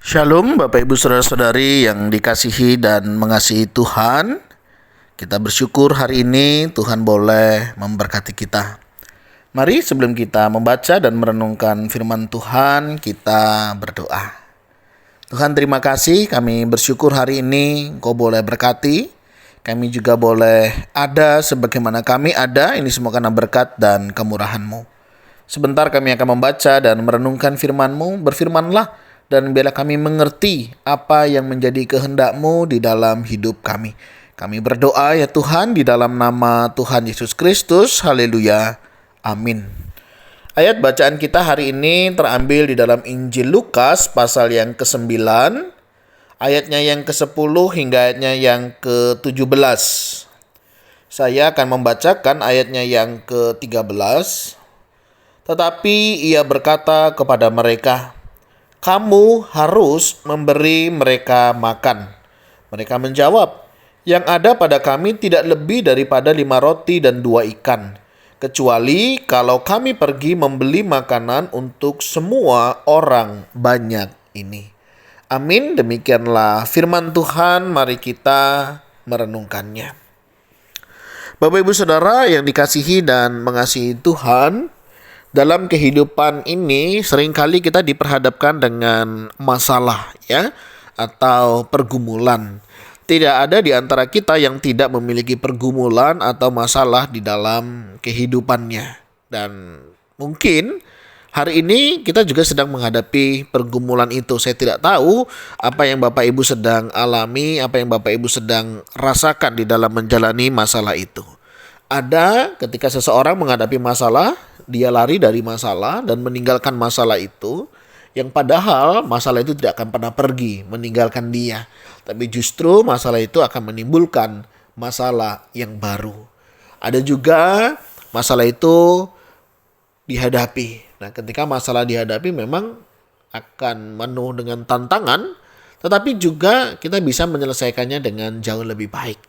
Shalom Bapak Ibu Saudara-saudari yang dikasihi dan mengasihi Tuhan. Kita bersyukur hari ini Tuhan boleh memberkati kita. Mari sebelum kita membaca dan merenungkan firman Tuhan, kita berdoa. Tuhan, terima kasih, kami bersyukur hari ini Engkau boleh berkati. Kami juga boleh ada sebagaimana kami ada, ini semua karena berkat dan kemurahan-Mu. Sebentar kami akan membaca dan merenungkan firman-Mu, berfirmanlah dan biarlah kami mengerti apa yang menjadi kehendak-Mu di dalam hidup kami. Kami berdoa ya Tuhan di dalam nama Tuhan Yesus Kristus. Haleluya. Amin. Ayat bacaan kita hari ini terambil di dalam Injil Lukas pasal yang ke-9, ayatnya yang ke-10 hingga ayatnya yang ke-17. Saya akan membacakan ayatnya yang ke-13. Tetapi ia berkata kepada mereka, "Kamu harus memberi mereka makan." Mereka menjawab, "Yang ada pada kami tidak lebih daripada 5 roti dan 2 ikan. Kecuali kalau kami pergi membeli makanan untuk semua orang banyak ini." Amin. Demikianlah firman Tuhan. Mari kita merenungkannya. Bapak Ibu Saudara yang dikasihi dan mengasihi Tuhan, dalam kehidupan ini seringkali kita diperhadapkan dengan masalah ya, atau pergumulan. Tidak ada di antara kita yang tidak memiliki pergumulan atau masalah di dalam kehidupannya. Dan mungkin hari ini kita juga sedang menghadapi pergumulan itu. Saya tidak tahu apa yang Bapak Ibu sedang alami, apa yang Bapak Ibu sedang rasakan di dalam menjalani masalah itu. Ada ketika seseorang menghadapi masalah, dia lari dari masalah dan meninggalkan masalah itu, yang padahal masalah itu tidak akan pernah pergi meninggalkan dia. Tapi justru masalah itu akan menimbulkan masalah yang baru. Ada juga masalah itu dihadapi. Nah, ketika masalah dihadapi memang akan penuh dengan tantangan, tetapi juga kita bisa menyelesaikannya dengan jauh lebih baik.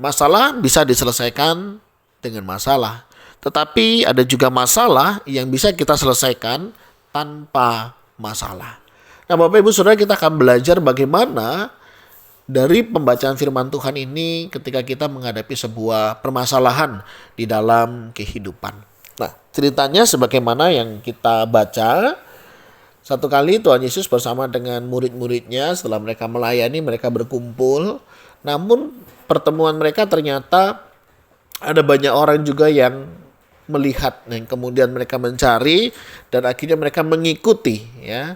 Masalah bisa diselesaikan dengan masalah, tetapi ada juga masalah yang bisa kita selesaikan tanpa masalah. Nah, Bapak Ibu Saudara, kita akan belajar bagaimana dari pembacaan firman Tuhan ini ketika kita menghadapi sebuah permasalahan di dalam kehidupan. Nah, ceritanya sebagaimana yang kita baca, satu kali Tuhan Yesus bersama dengan murid-muridnya setelah mereka melayani, mereka berkumpul. Namun pertemuan mereka ternyata ada banyak orang juga yang melihat, yang kemudian mereka mencari dan akhirnya mereka mengikuti ya.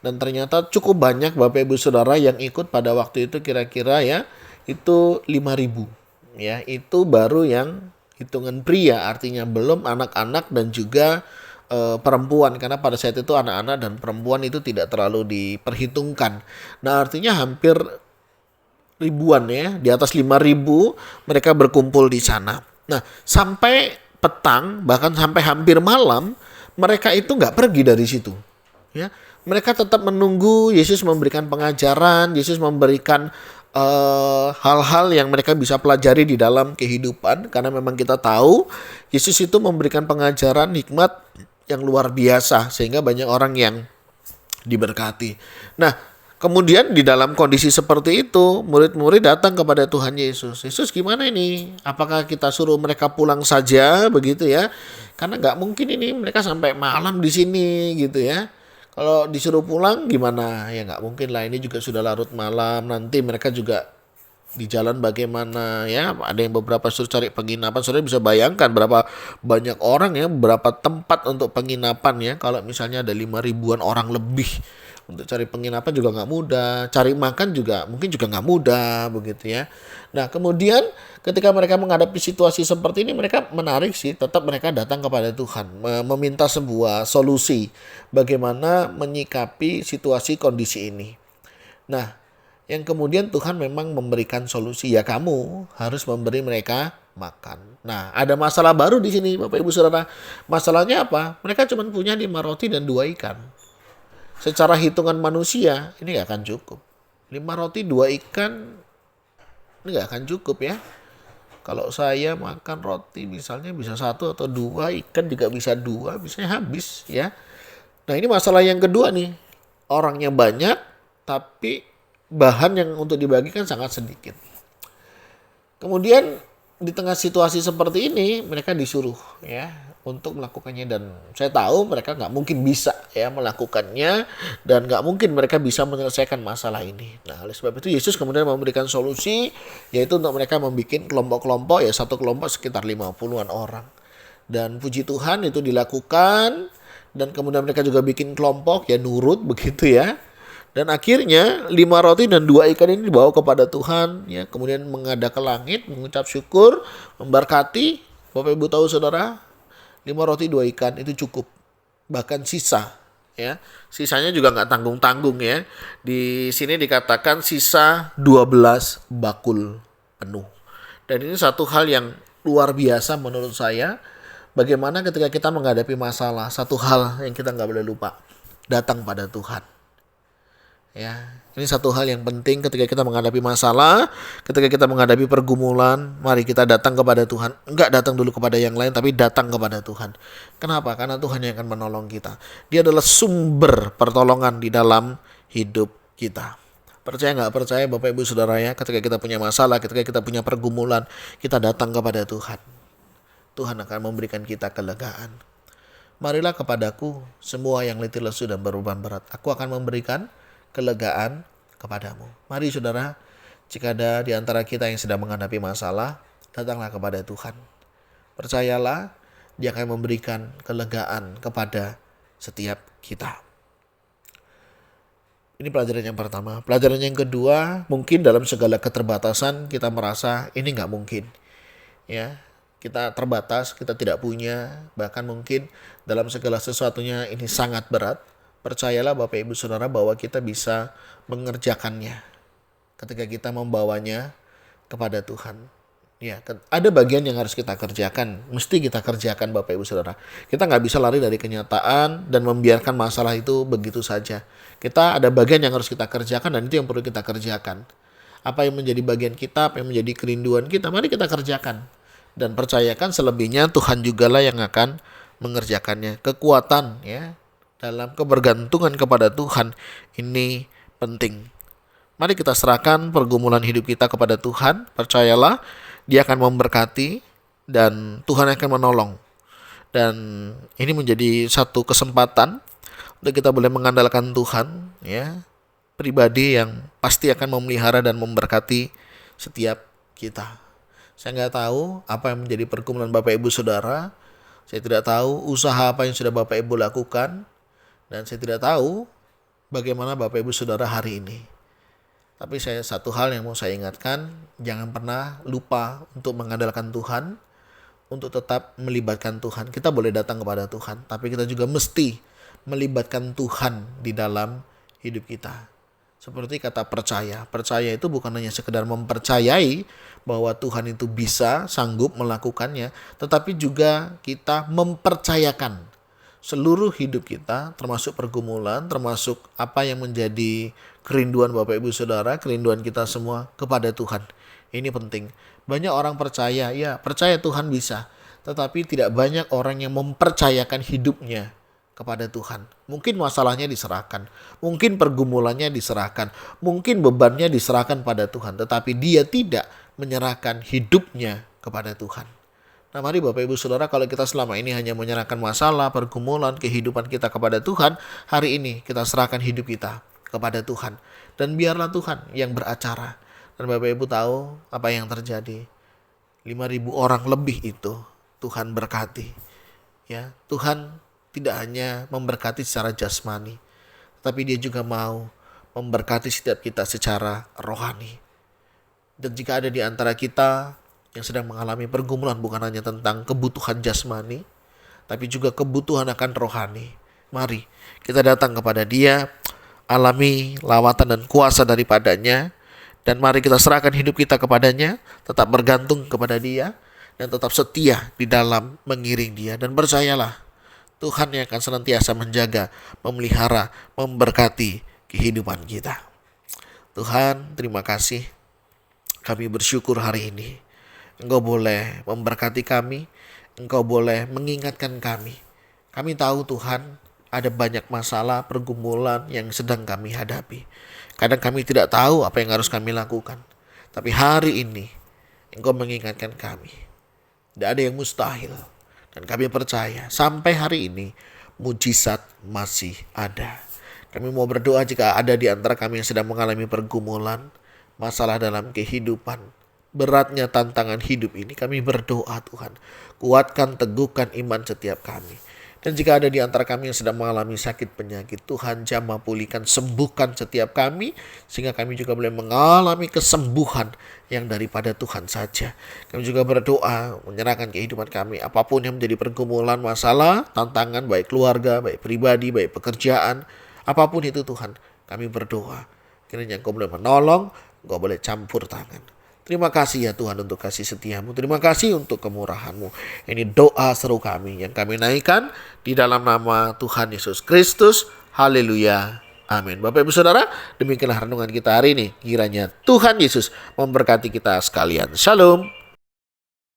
Dan ternyata cukup banyak Bapak Ibu Saudara yang ikut pada waktu itu, kira-kira ya itu 5.000 ya. Itu baru yang hitungan pria, artinya belum anak-anak dan juga perempuan, karena pada saat itu anak-anak dan perempuan itu tidak terlalu diperhitungkan. Nah, artinya hampir ribuan ya, di atas 5.000 mereka berkumpul di sana. Nah, sampai petang, bahkan sampai hampir malam, mereka itu nggak pergi dari situ. Ya, mereka tetap menunggu Yesus memberikan pengajaran, Yesus memberikan hal-hal yang mereka bisa pelajari di dalam kehidupan, karena memang kita tahu Yesus itu memberikan pengajaran hikmat yang luar biasa sehingga banyak orang yang diberkati. Nah, kemudian di dalam kondisi seperti itu, murid-murid datang kepada Tuhan Yesus. "Yesus, gimana ini? Apakah kita suruh mereka pulang saja begitu ya? Karena nggak mungkin ini mereka sampai malam di sini gitu ya. Kalau disuruh pulang gimana? Ya nggak mungkin lah, ini juga sudah larut malam. Nanti mereka juga di jalan bagaimana ya, ada yang beberapa suruh cari penginapan." Saudara bisa bayangkan berapa banyak orang ya, berapa tempat untuk penginapan ya. Kalau misalnya ada 5.000-an orang lebih, untuk cari penginapan juga nggak mudah, cari makan juga mungkin juga nggak mudah begitu ya. Nah, kemudian ketika mereka menghadapi situasi seperti ini, mereka menarik sih, tetap mereka datang kepada Tuhan, meminta sebuah solusi bagaimana menyikapi situasi kondisi ini. Nah, yang kemudian Tuhan memang memberikan solusi, ya kamu harus memberi mereka makan. Nah, ada masalah baru di sini Bapak Ibu Saudara. Masalahnya apa? Mereka cuma punya 5 roti dan 2 ikan. Secara hitungan manusia ini gak akan cukup. 5 roti 2 ikan ini gak akan cukup ya. Kalau saya makan roti misalnya bisa 1 atau 2, ikan juga bisa 2, bisa habis ya. Nah, ini masalah yang kedua nih. Orangnya banyak, tapi bahan yang untuk dibagikan sangat sedikit. Kemudian di tengah situasi seperti ini mereka disuruh ya untuk melakukannya, dan saya tahu mereka nggak mungkin bisa ya melakukannya, dan nggak mungkin mereka bisa menyelesaikan masalah ini. Nah, oleh sebab itu Yesus kemudian memberikan solusi, yaitu untuk mereka membuat kelompok-kelompok, ya satu kelompok sekitar 50-an orang. Dan puji Tuhan itu dilakukan, dan kemudian mereka juga bikin kelompok ya nurut begitu ya. Dan akhirnya 5 roti dan 2 ikan ini dibawa kepada Tuhan ya, kemudian menghadap ke langit, mengucap syukur, memberkati. Bapak Ibu tahu saudara, 5 roti 2 ikan itu cukup. Bahkan sisa ya. Sisanya juga nggak tanggung-tanggung ya. Di sini dikatakan sisa 12 bakul penuh. Dan ini satu hal yang luar biasa menurut saya. Bagaimana ketika kita menghadapi masalah, satu hal yang kita nggak boleh lupa, datang pada Tuhan. Ya, ini satu hal yang penting ketika kita menghadapi masalah, ketika kita menghadapi pergumulan, mari kita datang kepada Tuhan. Enggak datang dulu kepada yang lain, tapi datang kepada Tuhan. Kenapa? Karena Tuhan yang akan menolong kita. Dia adalah sumber pertolongan di dalam hidup kita. Percaya nggak percaya Bapak Ibu Saudara ya, ketika kita punya masalah, ketika kita punya pergumulan, kita datang kepada Tuhan. Tuhan akan memberikan kita kelegaan. Marilah kepadaku semua yang letih lesu dan beban berat. Aku akan memberikan kelegaan kepadamu. Mari saudara, jika ada di antara kita yang sedang menghadapi masalah, datanglah kepada Tuhan. Percayalah, Dia akan memberikan kelegaan kepada setiap kita. Ini pelajaran yang pertama. Pelajaran yang kedua, mungkin dalam segala keterbatasan kita merasa ini nggak mungkin. Ya, kita terbatas, kita tidak punya, bahkan mungkin dalam segala sesuatunya ini sangat berat. Percayalah Bapak Ibu Saudara bahwa kita bisa mengerjakannya ketika kita membawanya kepada Tuhan. Ya, ada bagian yang harus kita kerjakan, mesti kita kerjakan Bapak Ibu Saudara. Kita nggak bisa lari dari kenyataan dan membiarkan masalah itu begitu saja. Kita ada bagian yang harus kita kerjakan, dan itu yang perlu kita kerjakan. Apa yang menjadi bagian kita, apa yang menjadi kerinduan kita, mari kita kerjakan. Dan percayakan selebihnya Tuhan jugalah yang akan mengerjakannya. Kekuatan ya dalam kebergantungan kepada Tuhan ini penting. Mari kita serahkan pergumulan hidup kita kepada Tuhan. Percayalah, Dia akan memberkati dan Tuhan akan menolong. Dan ini menjadi satu kesempatan untuk kita boleh mengandalkan Tuhan ya, pribadi yang pasti akan memelihara dan memberkati setiap kita. Saya nggak tahu apa yang menjadi pergumulan Bapak Ibu Saudara. Saya tidak tahu usaha apa yang sudah Bapak Ibu lakukan. Dan saya tidak tahu bagaimana Bapak Ibu Saudara hari ini. Tapi satu hal yang mau saya ingatkan, jangan pernah lupa untuk mengandalkan Tuhan, untuk tetap melibatkan Tuhan. Kita boleh datang kepada Tuhan, tapi kita juga mesti melibatkan Tuhan di dalam hidup kita. Seperti kata percaya. Percaya itu bukan hanya sekedar mempercayai bahwa Tuhan itu bisa, sanggup melakukannya, tetapi juga kita mempercayakan seluruh hidup kita, termasuk pergumulan, termasuk apa yang menjadi kerinduan Bapak Ibu Saudara, kerinduan kita semua kepada Tuhan. Ini penting. Banyak orang percaya, ya percaya Tuhan bisa, tetapi tidak banyak orang yang mempercayakan hidupnya kepada Tuhan. Mungkin masalahnya diserahkan, mungkin pergumulannya diserahkan, mungkin bebannya diserahkan pada Tuhan, tetapi dia tidak menyerahkan hidupnya kepada Tuhan. Nah, mari Bapak Ibu Saudara, kalau kita selama ini hanya menyerahkan masalah, pergumulan, kehidupan kita kepada Tuhan, hari ini kita serahkan hidup kita kepada Tuhan. Dan biarlah Tuhan yang beracara. Dan Bapak Ibu tahu apa yang terjadi. 5.000 orang lebih itu Tuhan berkati. Ya, Tuhan tidak hanya memberkati secara jasmani, tapi Dia juga mau memberkati setiap kita secara rohani. Dan jika ada di antara kita yang sedang mengalami pergumulan bukan hanya tentang kebutuhan jasmani, tapi juga kebutuhan akan rohani, mari kita datang kepada Dia, alami lawatan dan kuasa daripadanya, dan mari kita serahkan hidup kita kepadanya, tetap bergantung kepada Dia, dan tetap setia di dalam mengiring Dia. Dan percayalah, Tuhan yang akan senantiasa menjaga, memelihara, memberkati kehidupan kita. Tuhan, terima kasih. Kami bersyukur hari ini Engkau boleh memberkati kami, Engkau boleh mengingatkan kami. Kami tahu Tuhan, ada banyak masalah, pergumulan yang sedang kami hadapi. Kadang kami tidak tahu apa yang harus kami lakukan. Tapi hari ini, Engkau mengingatkan kami. Tidak ada yang mustahil. Dan kami percaya sampai hari ini, mujizat masih ada. Kami mau berdoa jika ada di antara kami yang sedang mengalami pergumulan, masalah dalam kehidupan, beratnya tantangan hidup ini, kami berdoa Tuhan, kuatkan, teguhkan iman setiap kami. Dan jika ada di antara kami yang sedang mengalami sakit penyakit, Tuhan jamah pulihkan, sembuhkan setiap kami, sehingga kami juga boleh mengalami kesembuhan yang daripada Tuhan saja. Kami juga berdoa, menyerahkan kehidupan kami, apapun yang menjadi pergumulan, masalah, tantangan, baik keluarga, baik pribadi, baik pekerjaan, apapun itu Tuhan, kami berdoa. Kiranya Engkau boleh menolong, Engkau boleh campur tangan. Terima kasih ya Tuhan untuk kasih setiamu. Terima kasih untuk kemurahanmu. Ini doa seru kami yang kami naikkan di dalam nama Tuhan Yesus Kristus. Haleluya. Amin. Bapak Ibu Saudara, demikianlah renungan kita hari ini. Kiranya Tuhan Yesus memberkati kita sekalian. Shalom.